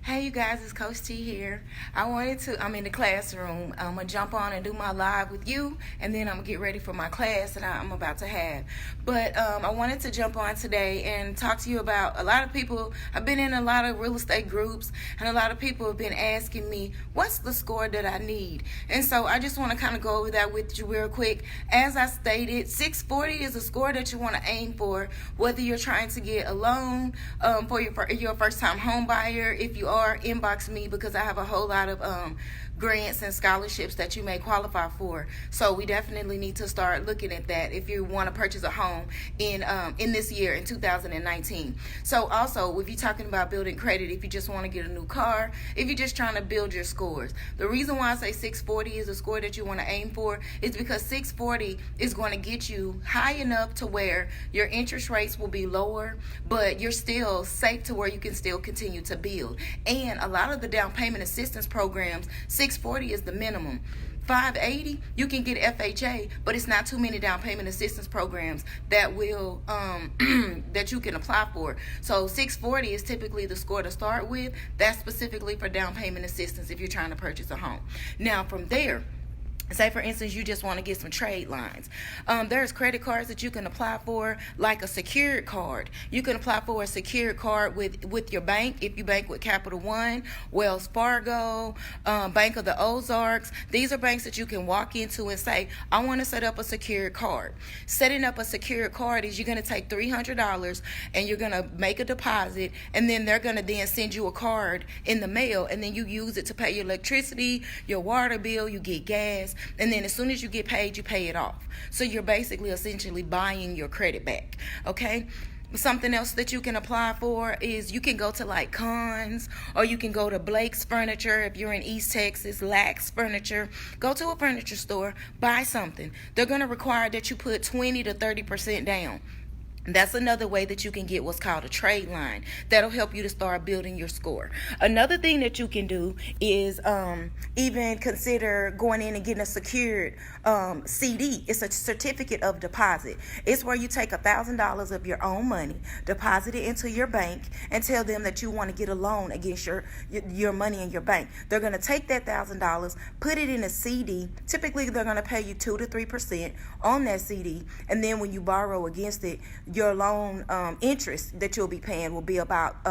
Hey you guys, it's Coach T here. I'm in the classroom. I'm going to jump on and do my live with you, and then I'm going to get ready for my class that I'm about to have. But I wanted to jump on today and talk to you about a lot of people. I've been in a lot of real estate groups, and a lot of people have been asking me, what's the score that I need? And so I just want to kind of go over that with you real quick. As I stated, 640 is a score that you want to aim for, whether you're trying to get a loan for your first-time home buyer. If you are, inbox me because I have a whole lot of grants and scholarships that you may qualify for. So we definitely need to start looking at that if you want to purchase a home in this year, in 2019. So also, if you're talking about building credit, if you just want to get a new car, if you're just trying to build your scores, the reason why I say 640 is a score that you want to aim for is because 640 is going to get you high enough to where your interest rates will be lower, but you're still safe to where you can still continue to build. And a lot of the down payment assistance programs, 640 is the minimum. 580, you can get FHA, but it's not too many down payment assistance programs that will that you can apply for. So 640 is typically the score to start with. That's specifically for down payment assistance if you're trying to purchase a home. Now from there, say for instance you just want to get some trade lines. There's credit cards that you can apply for, like a secured card. You can apply for a secured card with your bank if you bank with Capital One, Wells Fargo, Bank of the Ozarks. These are banks that you can walk into and say, I want to set up a secured card. Setting up a secured card is you're going to take $300 and you're going to make a deposit, and then they're going to then send you a card in the mail, and then you use it to pay your electricity, your water bill, you get gas, and then as soon as you get paid, you pay it off. So you're basically essentially buying your credit back, okay? Something else that you can apply for is you can go to like Conn's, or you can go to Blake's Furniture if you're in East Texas, Lax Furniture. Go to a furniture store, buy something. They're going to require that you put 20 to 30% down. That's another way that you can get what's called a trade line. That'll help you to start building your score. Another thing that you can do is even consider going in and getting a secured CD. It's a certificate of deposit. It's where you take $1,000 of your own money, deposit it into your bank, and tell them that you want to get a loan against your money in your bank. They're going to take that $1,000, put it in a CD. Typically, they're going to pay you 2 to 3% on that CD, and then when you borrow against it, your loan interest that you'll be paying will be about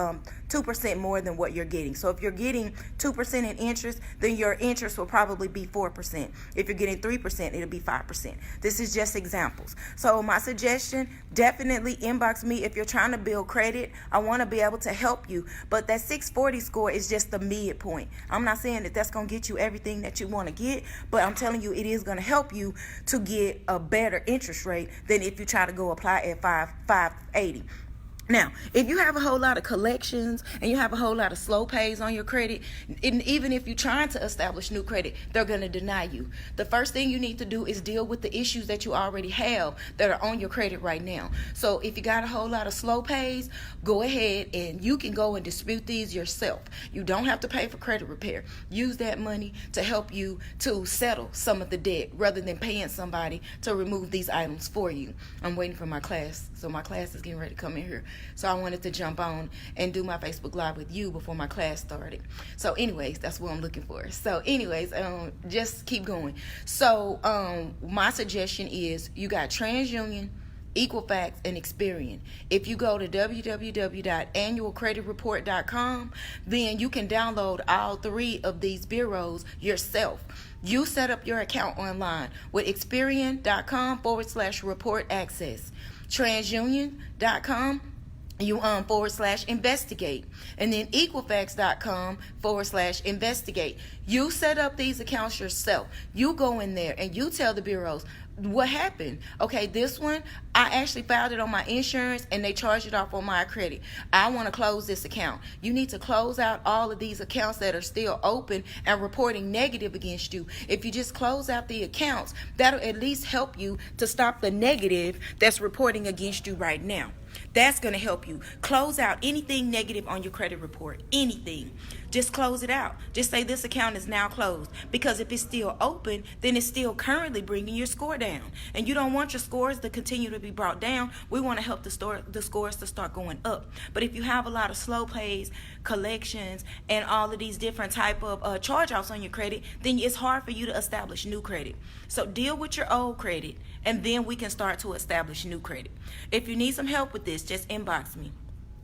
2% more than what you're getting. So if you're getting 2% in interest, then your interest will probably be 4%. If you're getting 3%, it'll be 5%. This is just examples. So my suggestion, definitely inbox me if you're trying to build credit. I want to be able to help you, but that 640 score is just the midpoint. I'm not saying that that's going to get you everything that you want to get, but I'm telling you it is going to help you to get a better interest rate than if you try to go apply at 580. Now, if you have a whole lot of collections and you have a whole lot of slow pays on your credit, and even if you're trying to establish new credit, they're going to deny you. The first thing you need to do is deal with the issues that you already have that are on your credit right now. So if you got a whole lot of slow pays, go ahead and you can go and dispute these yourself. You don't have to pay for credit repair. Use that money to help you to settle some of the debt rather than paying somebody to remove these items for you. I'm waiting for my class. So my class is getting ready to come in here. So I wanted to jump on and do my Facebook Live with you before my class started. So anyways, that's what I'm looking for. So anyways, just keep going. So my suggestion is you got TransUnion, Equifax, and Experian. If you go to www.annualcreditreport.com, then you can download all 3 of these bureaus yourself. You set up your account online with Experian.com/report access. TransUnion.com, you /investigate, and then Equifax.com/investigate. You set up these accounts yourself. You go in there and you tell the bureaus what happened. Okay, this one, I actually filed it on my insurance and they charged it off on my credit. I want to close this account. You need to close out all of these accounts that are still open and reporting negative against you. If you just close out the accounts, that'll at least help you to stop the negative that's reporting against you right now. That's going to help you close out anything negative on your credit report. Anything. Just close it out. Just say this account is now closed. Because if it's still open, then it's still currently bringing your score down. And you don't want your scores to continue to be brought down. We want to help the scores to start going up. But if you have a lot of slow pays, collections, and all of these different type of charge-offs on your credit, then it's hard for you to establish new credit. So deal with your old credit, and then we can start to establish new credit. If you need some help with this, just inbox me.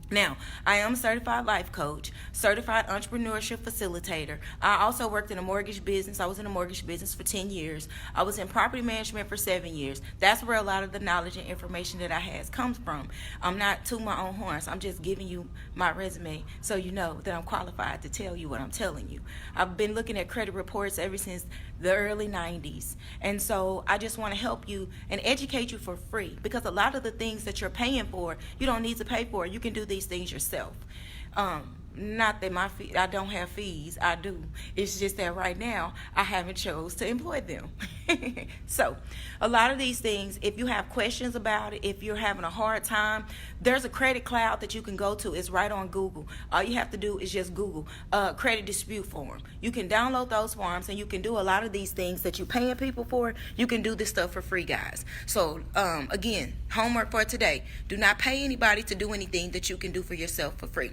Now, I am a certified life coach, certified entrepreneurship facilitator. I also worked in a mortgage business. I was in a mortgage business for 10 years. I was in property management for 7 years. That's where a lot of the knowledge and information that I have comes from. I'm not to my own horns. I'm just giving you my resume so you know that I'm qualified to tell you what I'm telling you. I've been looking at credit reports ever since the early 90s. And so I just want to help you and educate you for free, because a lot of the things that you're paying for, you don't need to pay for. You can do these things yourself. Not that I don't have fees. I do. It's just that right now I haven't chose to employ them. So a lot of these things, if you have questions about it, if you're having a hard time, there's a credit cloud that you can go to. It's right on Google. All you have to do is just Google credit dispute form. You can download those forms, and you can do a lot of these things that you're paying people for. You can do this stuff for free, guys. So again, homework for today: do not pay anybody to do anything that you can do for yourself for free.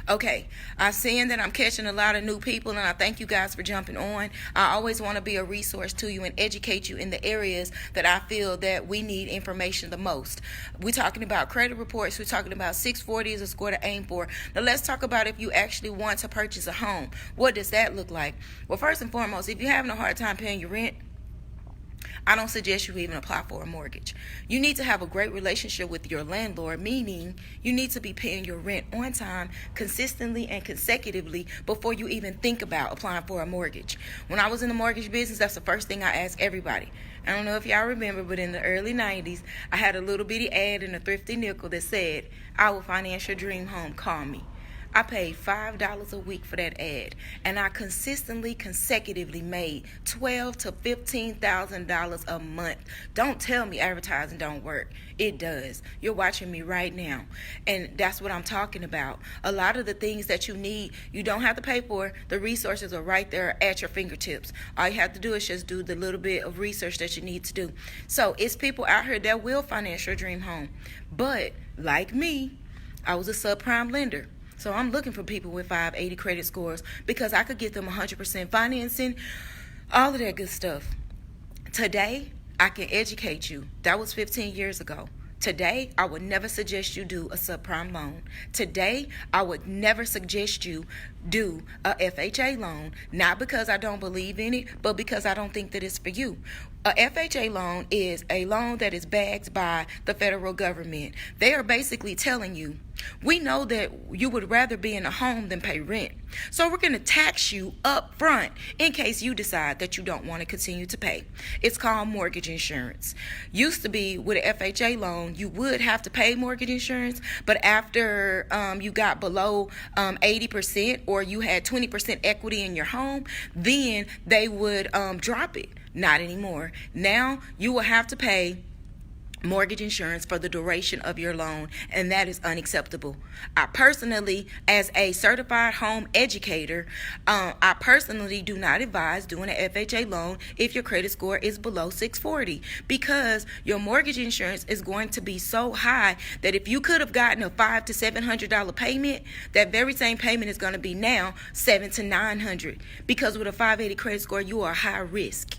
Okay, I'm saying that I'm catching a lot of new people, and I thank you guys for jumping on. I always want to be a resource to you and educate you in the areas that I feel that we need information the most. We're talking about credit reports. We're talking about 640 is a score to aim for. Now let's talk about if you actually want to purchase a home. What does that look like? Well, first and foremost, if you're having a hard time paying your rent, I don't suggest you even apply for a mortgage. You need to have a great relationship with your landlord, meaning you need to be paying your rent on time, consistently and consecutively before you even think about applying for a mortgage. When I was in the mortgage business, that's the first thing I asked everybody. I don't know if y'all remember, but in the early 90s, I had a little bitty ad in a Thrifty Nickel that said, "I will finance your dream home, call me." I paid $5 a week for that ad, and I consecutively made $12,000 to $15,000 a month. Don't tell me advertising don't work. It does. You're watching me right now, and that's what I'm talking about. A lot of the things that you need, you don't have to pay for. The resources are right there at your fingertips. All you have to do is just do the little bit of research that you need to do. So it's people out here that will finance your dream home, but like me, I was a subprime lender. So I'm looking for people with 580 credit scores because I could get them 100% financing, all of that good stuff. Today, I can educate you. That was 15 years ago. Today, I would never suggest you do a subprime loan. Today, I would never suggest you do a FHA loan, not because I don't believe in it, but because I don't think that it's for you. A FHA loan is a loan that is backed by the federal government. They are basically telling you, we know that you would rather be in a home than pay rent. So we're going to tax you up front in case you decide that you don't want to continue to pay. It's called mortgage insurance. Used to be with an FHA loan, you would have to pay mortgage insurance, but after you got below 80% or you had 20% equity in your home, then they would drop it. Not anymore. Now you will have to pay mortgage insurance for the duration of your loan, and that is unacceptable. I personally, as a certified home educator, I personally do not advise doing an FHA loan if your credit score is below 640, because your mortgage insurance is going to be so high that if you could have gotten a $500 to $700 payment, that very same payment is going to be now $700 to $900, because with a 580 credit score, you are high risk.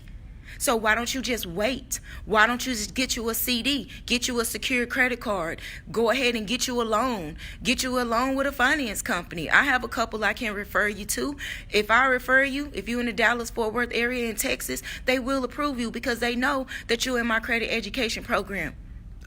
So why don't you just wait? Why don't you just get you a CD, get you a secure credit card, go ahead and get you a loan, get you a loan with a finance company. I have a couple I can refer you to. If I refer you, if you're in the Dallas-Fort Worth area in Texas, they will approve you because they know that you're in my credit education program,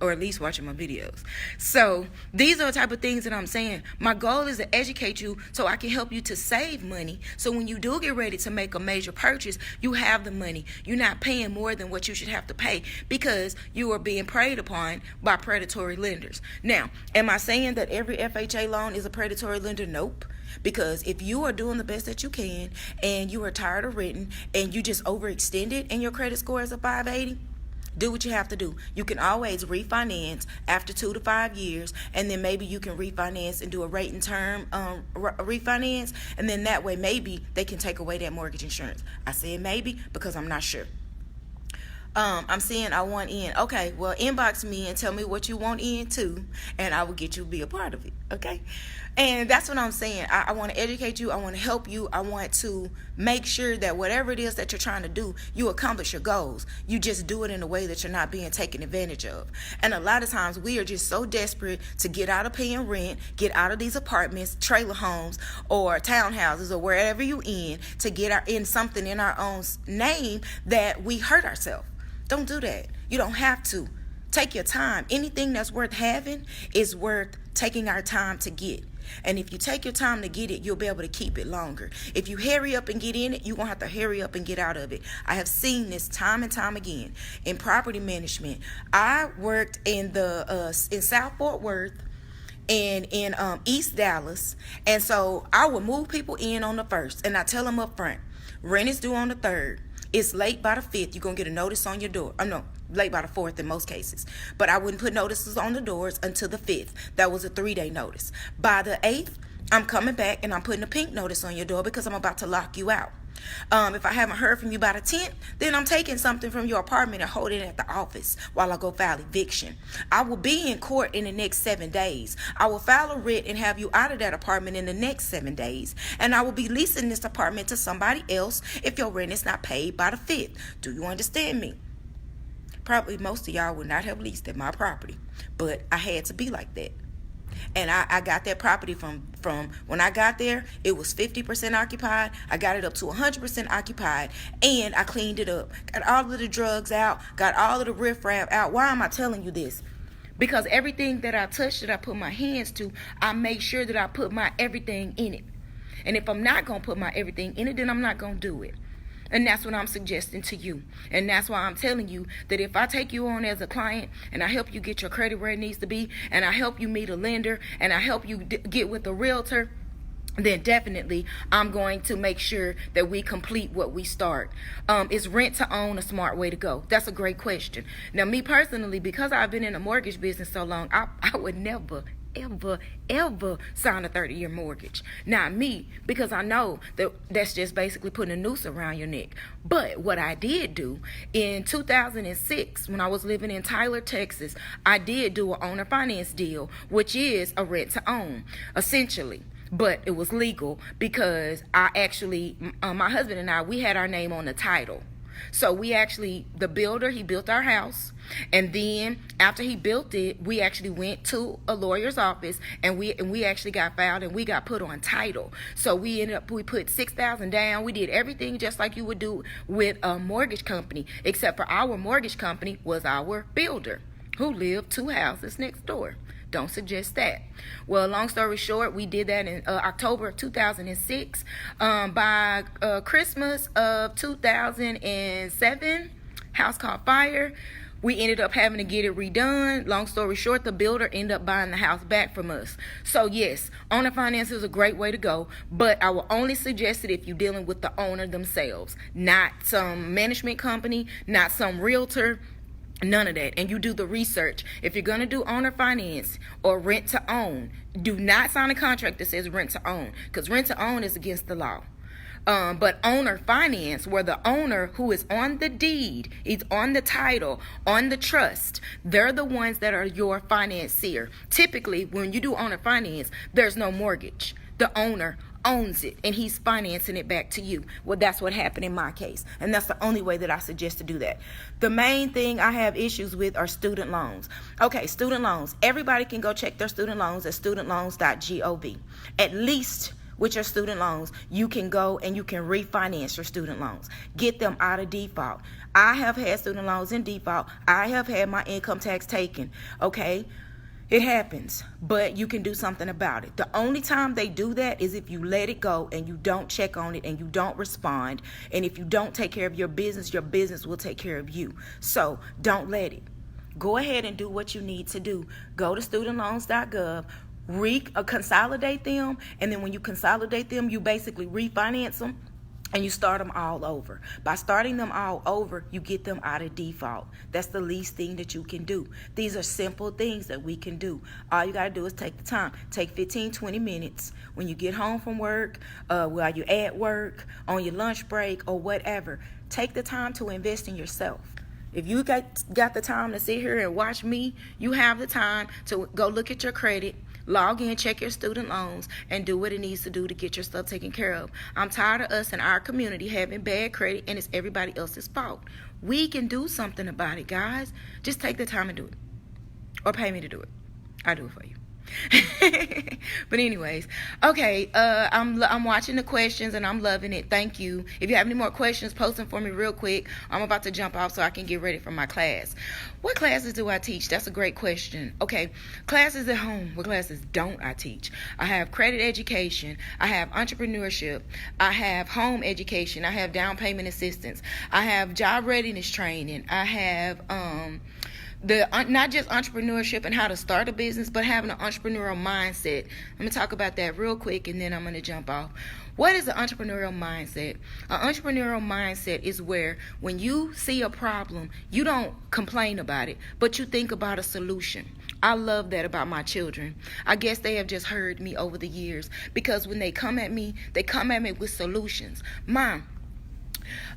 or at least watching my videos. So these are the type of things that I'm saying. My goal is to educate you so I can help you to save money. So when you do get ready to make a major purchase, you have the money. You're not paying more than what you should have to pay because you are being preyed upon by predatory lenders. Now, am I saying that every FHA loan is a predatory lender? Nope. Because if you are doing the best that you can and you are tired of renting and you just overextended and your credit score is a 580, Do what you have to do. You can always refinance after 2 to 5 years, and then maybe you can refinance and do a rate and term refinance, and then that way maybe they can take away that mortgage insurance. I said maybe because I'm not sure. I'm seeing I want in. Okay, well, inbox me and tell me what you want in too, and I will get you to be a part of it. Okay, and that's what I'm saying. I want to educate you. I want to help you. I want to make sure that whatever it is that you're trying to do, you accomplish your goals. You just do it in a way that you're not being taken advantage of. And a lot of times we are just so desperate to get out of paying rent, get out of these apartments, trailer homes, or townhouses, or wherever you to get in something in our own name that we hurt ourselves. Don't do that. You don't have to. Take your time. Anything that's worth having is worth taking our time to get. And if you take your time to get it, you'll be able to keep it longer. If you hurry up and get in it, you're going to have to hurry up and get out of it. I have seen this time and time again in property management. I worked in South Fort Worth and in East Dallas. And so I would move people in on the 1st, and I tell them up front, rent is due on the 3rd. It's late by the 5th. You're going to get a notice on your door. No, late by the 4th in most cases. But I wouldn't put notices on the doors until the 5th. That was a 3-day notice. By the 8th, I'm coming back and I'm putting a pink notice on your door because I'm about to lock you out. If I haven't heard from you by the 10th, then I'm taking something from your apartment and holding it at the office while I go file eviction. I will be in court in the next 7 days. I will file a writ and have you out of that apartment in the next 7 days. And I will be leasing this apartment to somebody else if your rent is not paid by the 5th. Do you understand me? Probably most of y'all would not have leased at my property, but I had to be like that. And I got that property from when I got there, it was 50% occupied. I got it up to 100% occupied, and I cleaned it up. Got all of the drugs out, got all of the riffraff out. Why am I telling you this? Because everything that I touched, that I put my hands to, I make sure that I put my everything in it. And if I'm not going to put my everything in it, then I'm not going to do it. And that's what I'm suggesting to you. And that's why I'm telling you that if I take you on as a client and I help you get your credit where it needs to be, and I help you meet a lender, and I help you get with a realtor, then definitely I'm going to make sure that we complete what we start. Is rent to own a smart way to go? That's a great question. Now, me personally, because I've been in the mortgage business so long, I would never, ever sign a 30-year mortgage. Not me, because I know that that's just basically putting a noose around your neck. But what I did do in 2006, when I was living in Tyler, Texas, I did do an owner finance deal, which is a rent to own, essentially. But it was legal because I actually, my husband and I, we had our name on the title. So we actually, the builder, he built our house, and then after he built it, we actually went to a lawyer's office, and we actually got filed, and we got put on title. So we put $6,000 down. We did everything just like you would do with a mortgage company, except for our mortgage company was our builder, who lived 2 houses next door. Don't suggest that. Well, long story short, we did that in October of 2006. By Christmas of 2007, house caught fire. We ended up having to get it redone. Long story short, the builder ended up buying the house back from us. So yes, owner finance is a great way to go, but I will only suggest it if you're dealing with the owner themselves, not some management company, not some realtor. None of that. And you do the research. If you're going to do owner finance or rent to own, do not sign a contract that says rent to own, because rent to own is against the law. But owner finance, where the owner who is on the deed, is on the title, on the trust, they're the ones that are your financier. Typically, when you do owner finance, there's no mortgage. The owner owns it, and he's financing it back to you. Well, that's what happened in my case, and that's the only way that I suggest to do that. The main thing I have issues with are student loans. Okay, student loans. Everybody can go check their student loans at studentloans.gov. At least with your student loans, you can go and you can refinance your student loans. Get them out of default. I have had student loans in default. I have had my income tax taken. Okay, it happens, but you can do something about it. The only time they do that is if you let it go and you don't check on it and you don't respond. And if you don't take care of your business will take care of you. So don't let it. Go ahead and do what you need to do. Go to studentloans.gov, consolidate them, and then when you consolidate them, you basically refinance them. and you start them all over. By starting them all over, you get them out of default. That's the least thing that you can do. These are simple things that we can do. All you got to do is take the time. Take 15, 20 minutes when you get home from work, while you're at work, on your lunch break, or whatever. Take the time to invest in yourself. If you got the time to sit here and watch me, you have the time to go look at your credit, log in, check your student loans, and do what it needs to do to get your stuff taken care of. I'm tired of us in our community having bad credit, and it's everybody else's fault. We can do something about it, guys. Just take the time and do it. Or pay me to do it. I'll do it for you. But anyways, okay, I'm watching the questions and I'm loving it. Thank you. If you have any more questions, post them for me real quick. I'm about to jump off so I can get ready for my class. What classes do I teach? That's a great question. Okay, classes at home. What classes don't I teach? I have credit education. I have entrepreneurship. I have home education. I have down payment assistance. I have job readiness training. I have not just entrepreneurship and how to start a business, but having an entrepreneurial mindset. Let me talk about that real quick, and then I'm going to jump off. What is an entrepreneurial mindset? An entrepreneurial mindset is where when you see a problem, you don't complain about it, but you think about a solution. I love that about my children. I guess they have just heard me over the years, because when they come at me with solutions. Mom,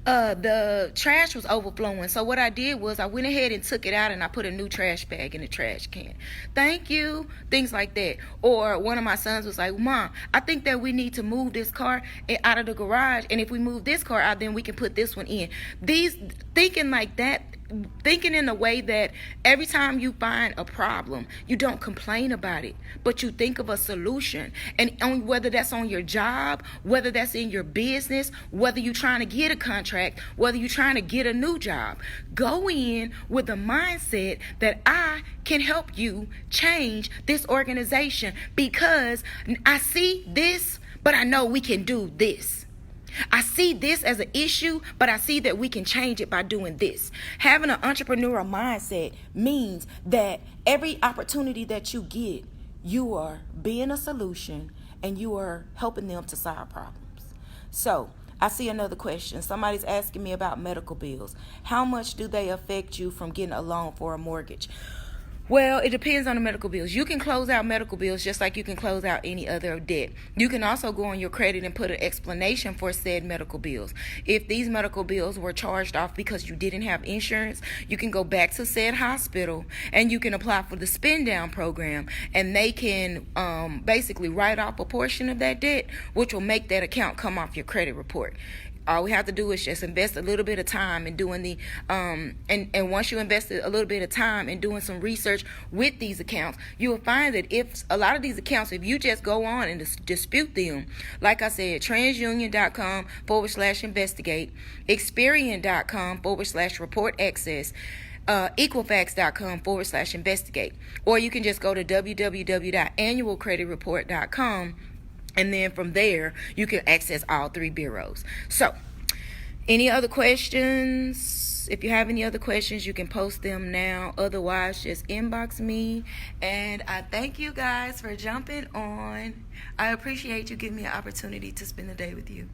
the trash was overflowing, so what I did was I went ahead and took it out and I put a new trash bag in the trash can. Thank you. Things like that. Or one of my sons was like, Mom, I think that we need to move this car out of the garage, and if we move this car out, then we can put this one in. Thinking like that, thinking in a way that every time you find a problem, you don't complain about it, but you think of a solution. And whether that's on your job, whether that's in your business, whether you're trying to get a contract, whether you're trying to get a new job, go in with the mindset that I can help you change this organization, because I see this, but I know we can do this. I see this as an issue, but I see that we can change it by doing this. Having an entrepreneurial mindset means that every opportunity that you get, you are being a solution and you are helping them to solve problems. So, I see another question. Somebody's asking me about medical bills. How much do they affect you from getting a loan for a mortgage? Well, it depends on the medical bills. You can close out medical bills just like you can close out any other debt. You can also go on your credit and put an explanation for said medical bills. If these medical bills were charged off because you didn't have insurance, you can go back to said hospital and you can apply for the spend down program, and they can basically write off a portion of that debt, which will make that account come off your credit report. All we have to do is just invest a little bit of time in doing the and once you invest a little bit of time in doing some research with these accounts, you will find that if a lot of these accounts, if you just go on and dispute them, like I said, transunion.com/investigate, Experian.com/report excess, Equifax.com/investigate, or you can just go to www.annualcreditreport.com. And then from there, you can access all three bureaus. So, any other questions? If you have any other questions, you can post them now. Otherwise, just inbox me. And I thank you guys for jumping on. I appreciate you giving me an opportunity to spend the day with you.